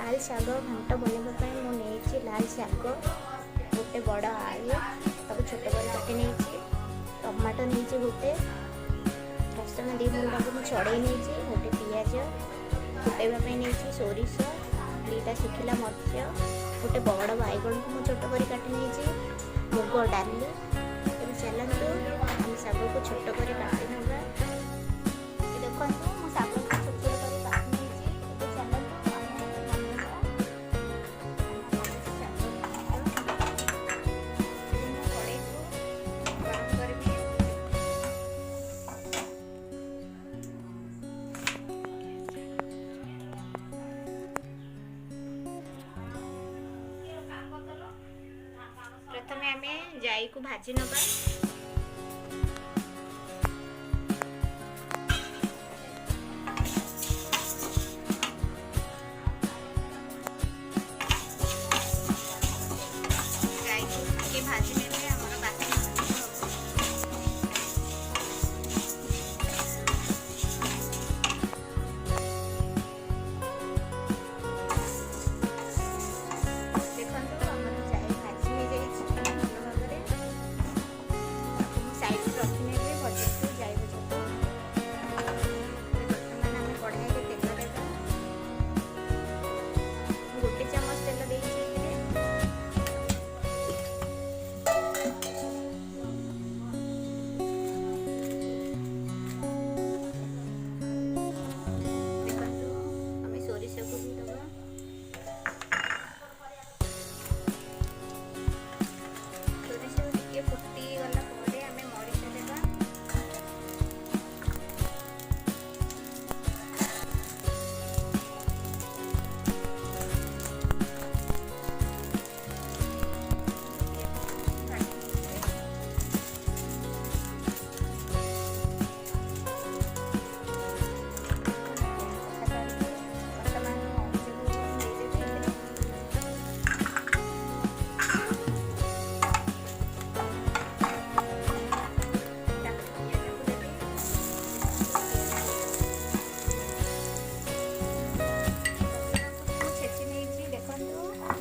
लाल शाग घांट बनवाई मुझे लाल शाग गोटे बड़ आलू ताको छोट कर काटी नहीं टमाटो नहीं गोटे रसुण 2 मुंडा को छड़े नहीं गोटे पियाज फुटाइवाई नहीं सोरिष 2टा सुखिला मरीच गोटे बड़ बैगण को छोट कर काटी नहीं मुग डाली चलतु हम शाग को छोट कर काटी ना देखो शाग को छोट छोट कर काटी प्रथम आम जाई को भाजी नवा भाजी ने आमर बाकी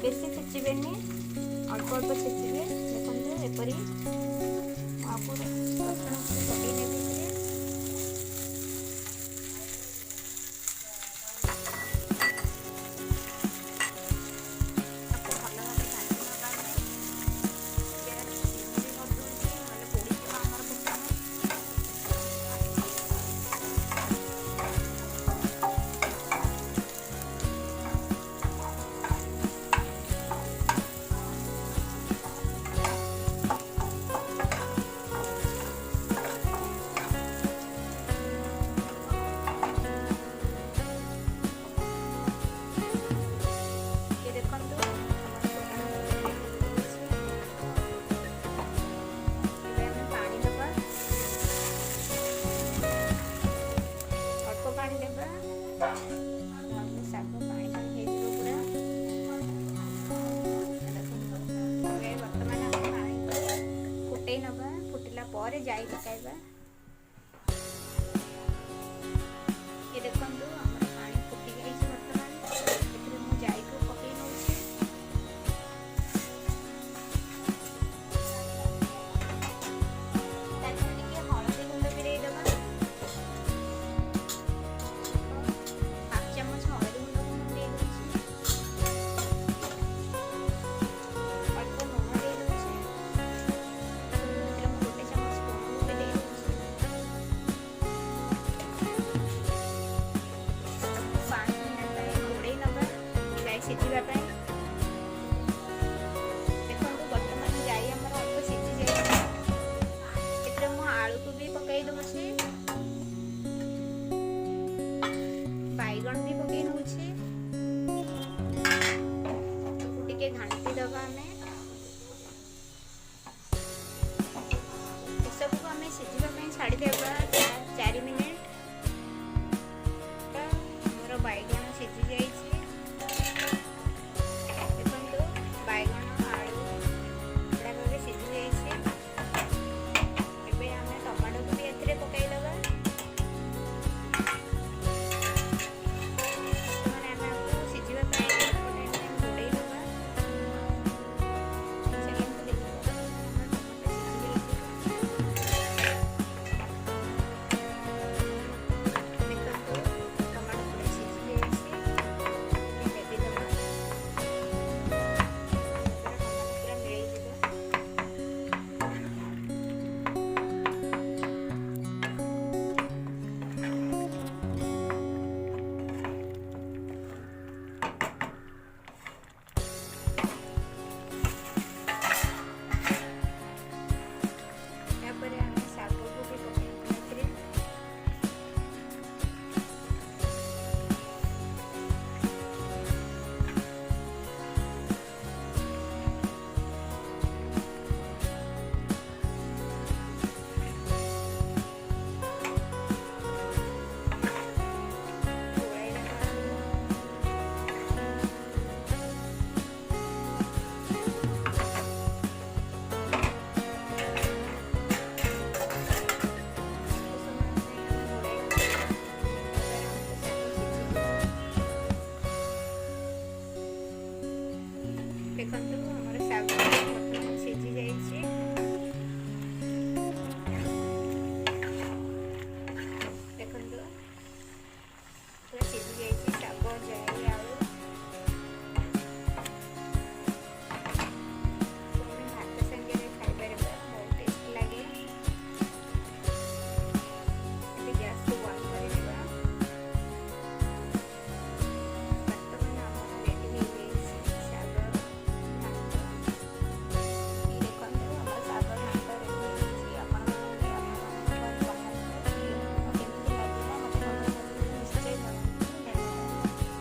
बेसी छेचबे अल्प अल्प छेचबे देखते एपरी आपको रसुण पकई देवी फुटेला जाई पकाइबा